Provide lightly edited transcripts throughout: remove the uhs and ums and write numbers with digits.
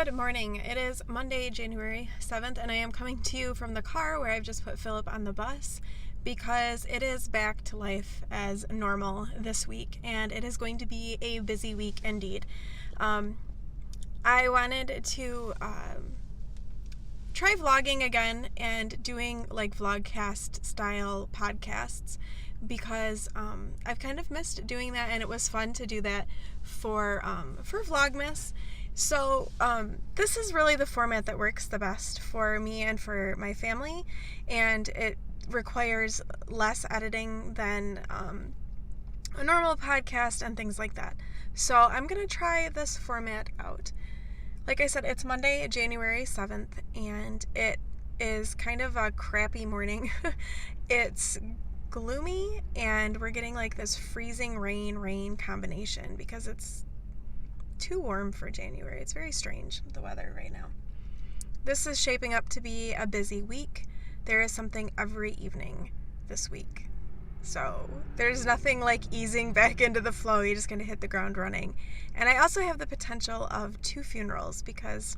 Good morning. It is Monday, January 7th, and I am coming to you from the car where I've just put Philip on the bus because it is back to life as normal this week, and it is going to be a busy week indeed. I wanted to try vlogging again and doing like Vlogcast style podcasts because I've kind of missed doing that, and it was fun to do that for Vlogmas. So this is really the format that works the best for me and for my family, and it requires less editing than a normal podcast and things like that. So I'm going to try this format out. Like I said, it's Monday, January 7th, and it is kind of a crappy morning. It's gloomy, and we're getting like this freezing rain combination because it's too warm for January. It's very strange, the weather right now. This is shaping up to be a busy week. There is something every evening this week. So there's nothing like easing back into the flow. You're just going to hit the ground running. And I also have the potential of 2 funerals because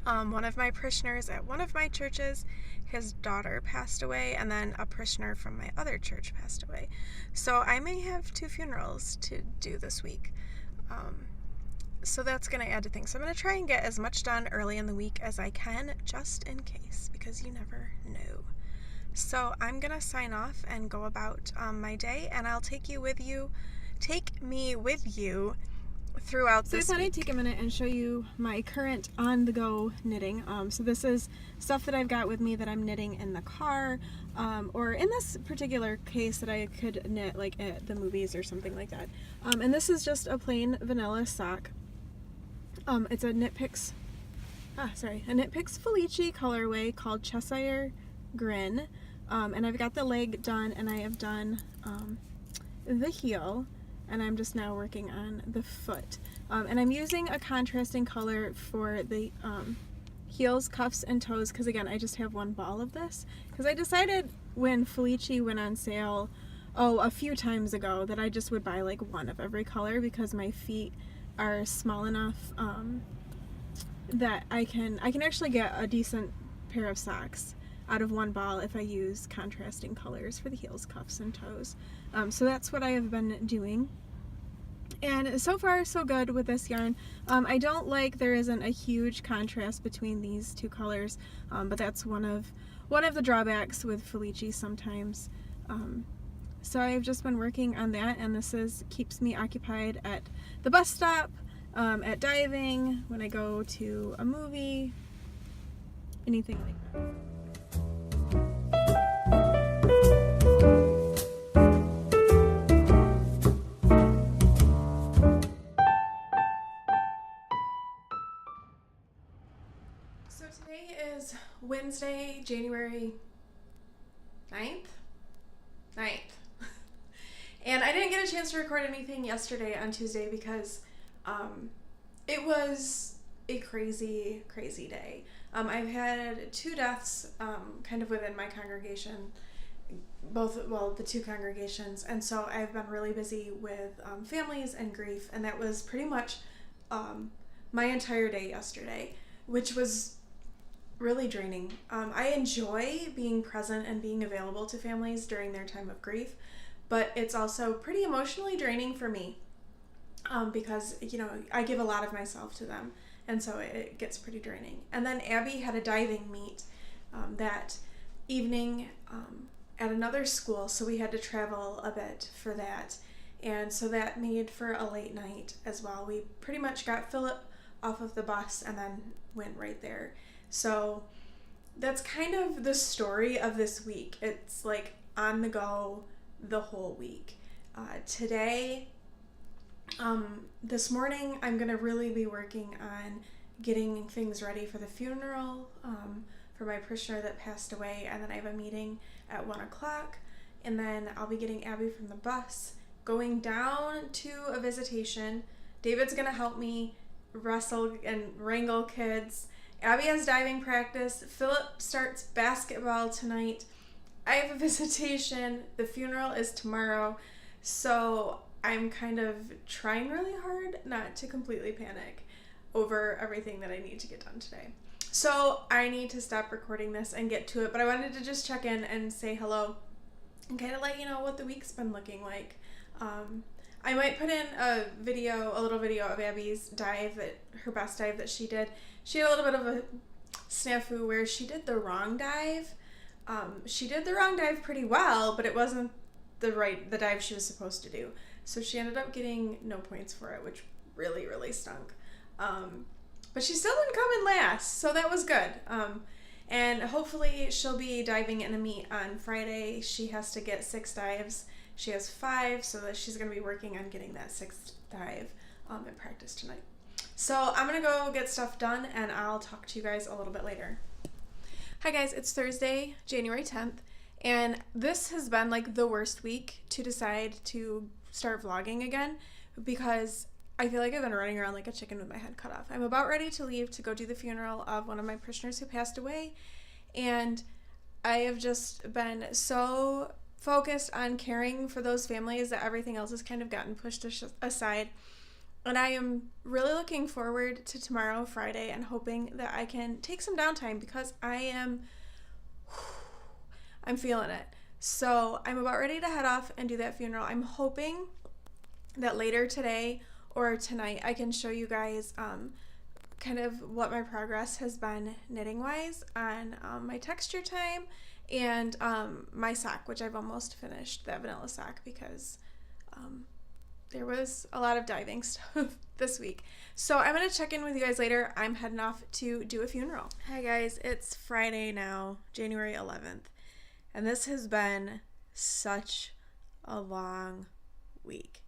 one of my parishioners at one of my churches, his daughter passed away, and then a parishioner from my other church passed away. So I may have 2 funerals to do this week. So that's going to add to things. So I'm going to try and get as much done early in the week as I can, just in case, because you never know. So I'm going to sign off and go about my day, and I'll take me with you throughout this week. So I thought I'd take a minute and show you my current on-the-go knitting. So this is stuff that I've got with me that I'm knitting in the car, or in this particular case that I could knit like at the movies or something like that. And this is just a plain vanilla sock. It's a Knit Picks Felici colorway called Cheshire Grin. And I've got the leg done, and I have done the heel, and I'm just now working on the foot. And I'm using a contrasting color for the heels, cuffs, and toes, because again, I just have one ball of this. Because I decided when Felici went on sale, a few times ago, that I just would buy like one of every color because my feet are small enough that I can actually get a decent pair of socks out of one ball if I use contrasting colors for the heels, cuffs, and toes. So that's what I have been doing. And so far, so good with this yarn. I don't like there isn't a huge contrast between these 2 colors, but that's one of the drawbacks with Felici sometimes. So I've just been working on that, and this keeps me occupied at the bus stop, at diving, when I go to a movie, anything like that. So today is Wednesday, January 9th? And I didn't get a chance to record anything yesterday on Tuesday because it was a crazy day. I've had 2 deaths kind of within my congregation, the 2 congregations, and so I've been really busy with families and grief, and that was pretty much my entire day yesterday, which was really draining. I enjoy being present and being available to families during their time of grief, but it's also pretty emotionally draining for me because, I give a lot of myself to them, and so it gets pretty draining. And then Abby had a diving meet that evening at another school, so we had to travel a bit for that, and so that made for a late night as well. We pretty much got Philip off of the bus and then went right there. So that's kind of the story of this week. It's like on the go the whole week. Today, this morning, I'm going to really be working on getting things ready for the funeral for my parishioner that passed away, and then I have a meeting at 1 o'clock, and then I'll be getting Abby from the bus, going down to a visitation. David's going to help me wrestle and wrangle kids. Abby has diving practice. Philip starts basketball tonight. I have a visitation. The funeral is tomorrow. So I'm kind of trying really hard not to completely panic. over everything that I need to get done today. So I need to stop recording this and get to it, but I wanted to just check in and say hello and kind of let you know what the week's been looking like. I might put in a little video of Abby's dive, her best dive that she did. She had a little bit of a snafu where she did the wrong dive. She did the wrong dive pretty well, but it wasn't the dive she was supposed to do. So she ended up getting no points for it, which really, really stunk. But she still didn't come in last, so that was good. And hopefully she'll be diving in a meet on Friday. She has to get 6 dives. She has 5, so that she's going to be working on getting that 6th dive in practice tonight. So I'm going to go get stuff done, and I'll talk to you guys a little bit later. Hi guys, it's Thursday, January 10th, and this has been like the worst week to decide to start vlogging again because I feel like I've been running around like a chicken with my head cut off. I'm about ready to leave to go do the funeral of one of my parishioners who passed away, and I have just been so focused on caring for those families that everything else has kind of gotten pushed aside. And I am really looking forward to tomorrow, Friday, and hoping that I can take some downtime because I'm feeling it. So I'm about ready to head off and do that funeral. I'm hoping that later today or tonight I can show you guys kind of what my progress has been knitting-wise on my texture time and my sock, which I've almost finished, that vanilla sock, because there was a lot of diving stuff this week. So I'm going to check in with you guys later. I'm heading off to do a funeral. Hi guys, it's Friday now, January 11th, and this has been such a long week.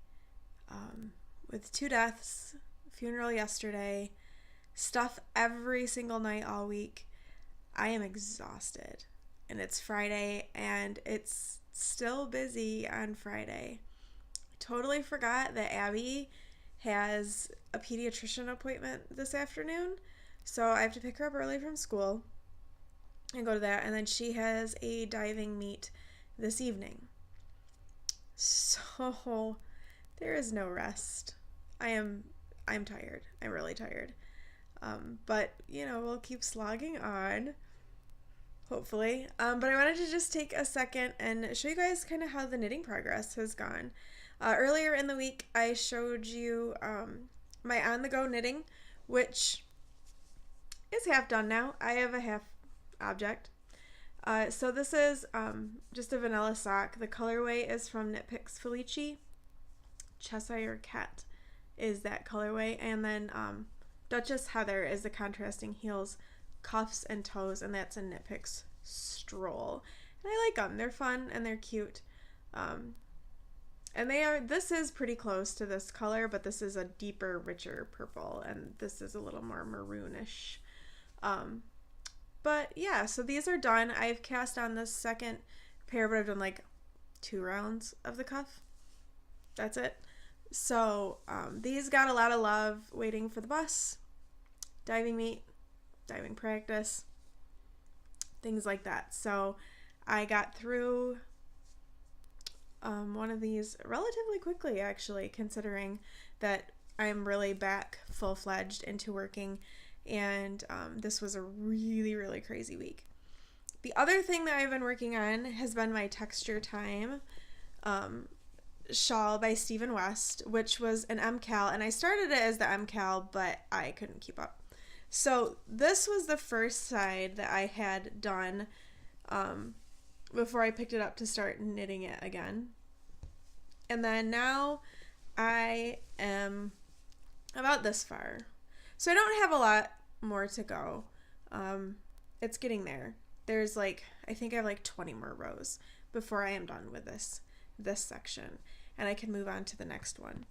With 2 deaths, funeral yesterday, stuff every single night all week. I am exhausted, and it's Friday, and it's still busy on Friday. Totally forgot that Abby has a pediatrician appointment this afternoon, so I have to pick her up early from school and go to that, and then she has a diving meet this evening. So there is no rest. I'm tired. I'm really tired. But you know, we'll keep slogging on, hopefully. But I wanted to just take a second and show you guys kind of how the knitting progress has gone. Earlier in the week, I showed you my on-the-go knitting, which is half done now. I have a half object. So this is just a vanilla sock. The colorway is from Knit Picks Felici. Cheshire Cat is that colorway. And then Duchess Heather is the contrasting heels, cuffs, and toes, and that's a Knit Picks Stroll. And I like them. They're fun and they're cute. And this is pretty close to this color, but this is a deeper, richer purple, and this is a little more maroonish. But yeah, so these are done. I've cast on this second pair, but I've done like 2 rounds of the cuff. That's it. So these got a lot of love waiting for the bus, diving meet, diving practice, things like that. So I got through one of these relatively quickly, actually, considering that I'm really back full-fledged into working, and this was a really, really crazy week. The other thing that I've been working on has been my Texture Time shawl by Stephen West, which was an MCal, and I started it as the MCal, but I couldn't keep up. So this was the first side that I had done before I picked it up to start knitting it again. And then now I am about this far. So I don't have a lot more to go. It's getting there. There's like, I think I have like 20 more rows before I am done with this section, and I can move on to the next one.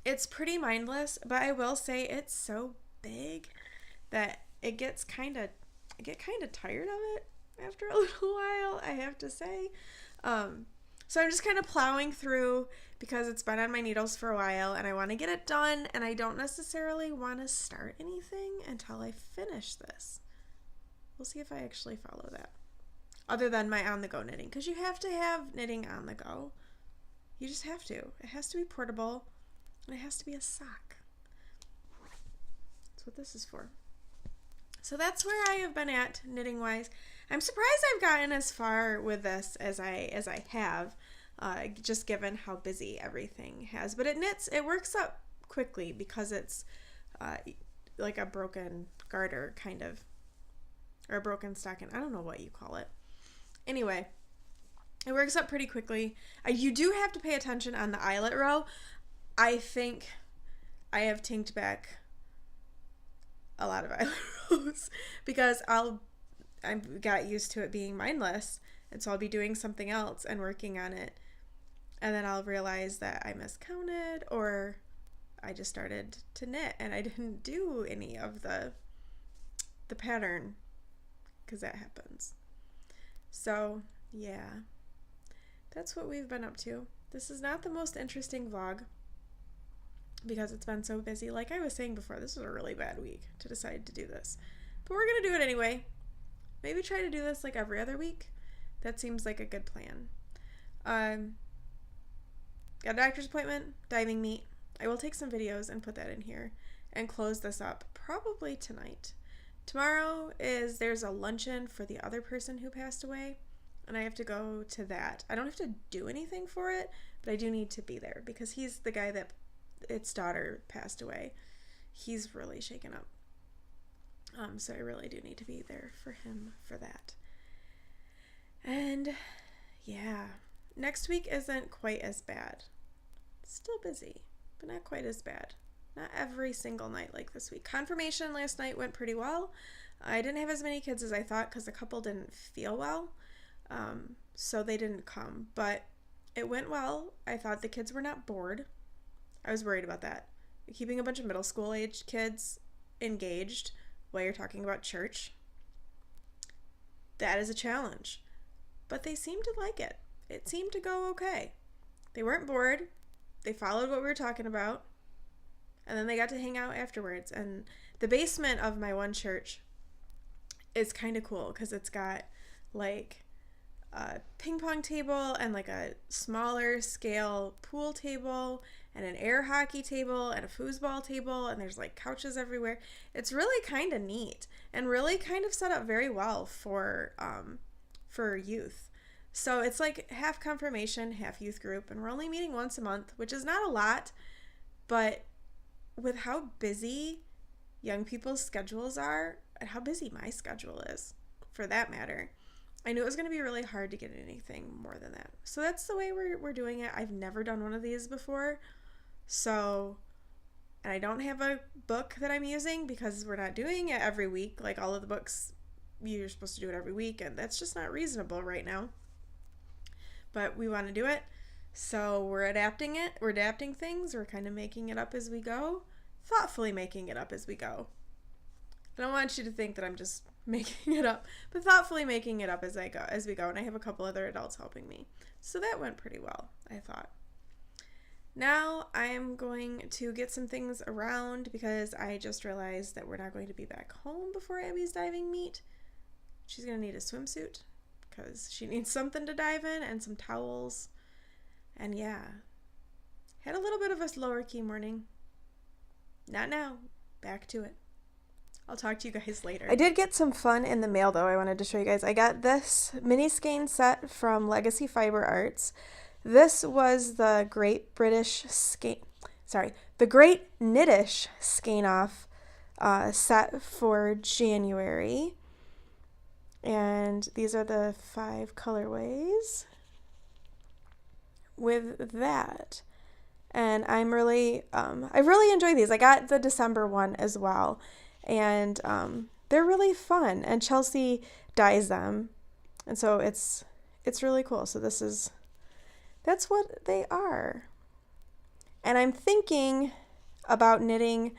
It's pretty mindless, but I will say it's so big that I get kind of tired of it after a little while, I have to say. So I'm just kind of plowing through because it's been on my needles for a while and I want to get it done, and I don't necessarily want to start anything until I finish this. We'll see if I actually follow that. Other than my on-the-go knitting, because you have to have knitting on the go. You just have to. It has to be portable, and it has to be a sock. That's what this is for. So that's where I have been at knitting wise. I'm surprised I've gotten as far with this as I have, just given how busy everything has. But it works up quickly because it's like a broken garter kind of, or a broken stocking. I don't know what you call it. Anyway, it works up pretty quickly. You do have to pay attention on the eyelet row. I think I have tinked back a lot of eyelet rows because I've got used to it being mindless, and so I'll be doing something else and working on it, and then I'll realize that I miscounted, or I just started to knit and I didn't do any of the pattern, because that happens. So yeah, that's what we've been up to. This is not the most interesting vlog because it's been so busy. Like I was saying before, this was a really bad week to decide to do this, but we're gonna do it anyway. Maybe try to do this like every other week. That seems like a good plan. Got a doctor's appointment, diving meet. I will take some videos and put that in here and close this up probably tonight. Tomorrow there's a luncheon for the other person who passed away, and I have to go to that. I don't have to do anything for it, but I do need to be there because he's the guy that its daughter passed away. He's really shaken up. So I really do need to be there for him for that. And yeah, next week isn't quite as bad. Still busy, but not quite as bad. Not every single night like this week. Confirmation last night went pretty well. I didn't have as many kids as I thought because a couple didn't feel well. So they didn't come, but it went well. I thought the kids were not bored. I was worried about that. Keeping a bunch of middle school age kids engaged while you're talking about church, that is a challenge. But they seemed to like it. It seemed to go okay. They weren't bored. They followed what we were talking about. And then they got to hang out afterwards. And the basement of my one church is kind of cool because it's got like a ping pong table and like a smaller scale pool table and an air hockey table and a foosball table, and there's like couches everywhere. It's really kind of neat and really kind of set up very well for youth. So it's like half confirmation, half youth group, and we're only meeting once a month, which is not a lot, but with how busy young people's schedules are and how busy my schedule is, for that matter, I knew it was going to be really hard to get anything more than that. So that's the way we're doing it. I've never done one of these before. So, and I don't have a book that I'm using because we're not doing it every week. Like all of the books, you're supposed to do it every week, and that's just not reasonable right now. But we want to do it. So we're adapting it. We're adapting things. We're kind of making it up as we go. Thoughtfully making it up as we go. I don't want you to think that I'm just making it up, but thoughtfully making it up as we go. And I have a couple other adults helping me. So that went pretty well, I thought. Now I am going to get some things around because I just realized that we're not going to be back home before Abby's diving meet. She's going to need a swimsuit because she needs something to dive in and some towels. And yeah, had a little bit of a lower key morning. Not now. Back to it. I'll talk to you guys later. I did get some fun in the mail, though. I wanted to show you guys. I got this mini skein set from Legacy Fiber Arts. This was the Great Knittish Skein Off set for January. And these are the 5 colorways with that. And I'm really, I really enjoy these. I got the December one as well. And they're really fun. And Chelsea dyes them. And so it's really cool. So that's what they are. And I'm thinking about knitting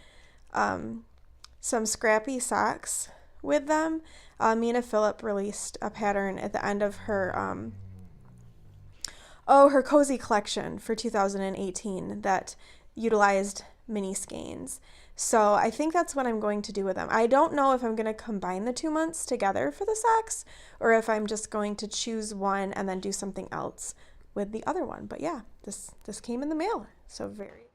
some scrappy socks with them. Mina Phillip released a pattern at the end of her her cozy collection for 2018 that utilized mini skeins. So I think that's what I'm going to do with them. I don't know if I'm going to combine the 2 months together for the socks or if I'm just going to choose one and then do something else with the other one. But yeah, this came in the mail. So very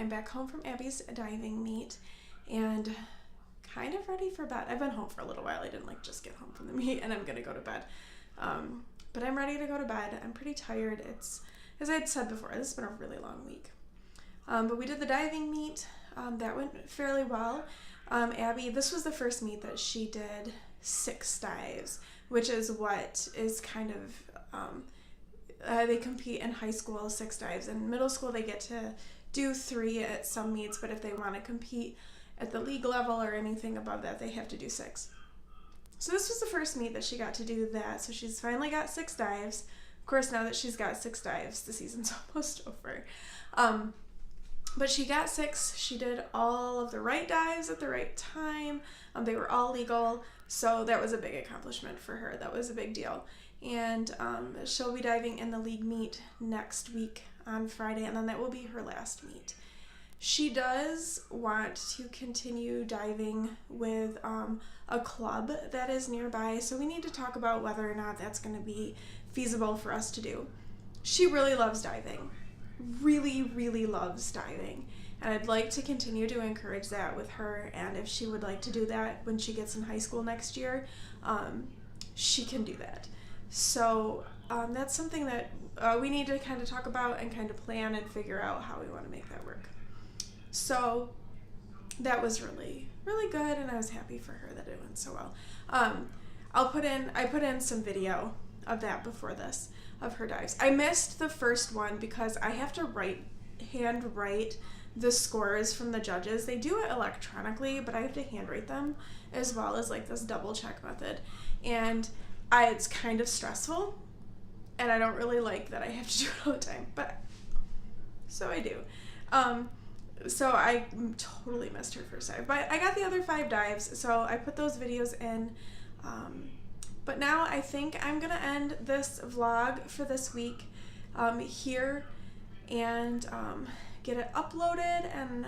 I'm back home from Abby's diving meet and kind of ready for bed. I've been home for a little while. I didn't like just get home from the meet and I'm gonna go to bed. But I'm ready to go to bed. I'm pretty tired. It's, as I had said before, this has been a really long week. But we did the diving meet. That went fairly well. Abby, this was the first meet that she did 6 dives, which is what is kind of, they compete in high school 6 dives. In middle school, they get to do 3 at some meets, but if they want to compete at the league level or anything above that, they have to do 6. So this was the first meet that she got to do that. So she's finally got 6 dives. Of course, now that she's got 6 dives, the season's almost over. But she got 6. She did all of the right dives at the right time. They were all legal. So that was a big accomplishment for her. That was a big deal. And she'll be diving in the league meet next week on Friday, and then that will be her last meet. She does want to continue diving with a club that is nearby, so we need to talk about whether or not that's going to be feasible for us to do. She really loves diving. Really, really loves diving. And I'd like to continue to encourage that with her, and if she would like to do that when she gets in high school next year, she can do that. So that's something that we need to kind of talk about and kind of plan and figure out how we want to make that work. So that was really, really good, and I was happy for her that it went so well. I put in some video of that before this, of her dives. I missed the first one because I have to hand write the scores from the judges. They do it electronically, but I have to handwrite them as well as like this double check method. And it's kind of stressful, and I don't really like that I have to do it all the time, but so I do. So I totally missed her first dive, but I got the other 5 dives, so I put those videos in. But now I think I'm gonna end this vlog for this week here and get it uploaded and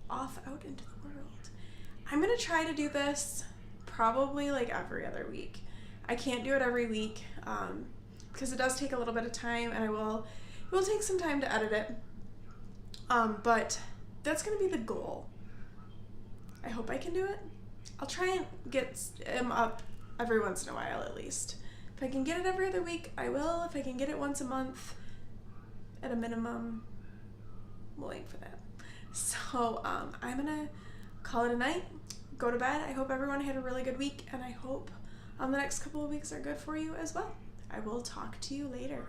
off out into the world. I'm gonna try to do this probably like every other week. I can't do it every week because it does take a little bit of time, and it will take some time to edit it. But that's gonna be the goal. I hope I can do it. I'll try and get them up every once in a while at least. If I can get it every other week, I will. If I can get it once a month at a minimum, we'll aim for that. So I'm gonna call it a night, go to bed. I hope everyone had a really good week, and I hope the next couple of weeks are good for you as well. I will talk to you later.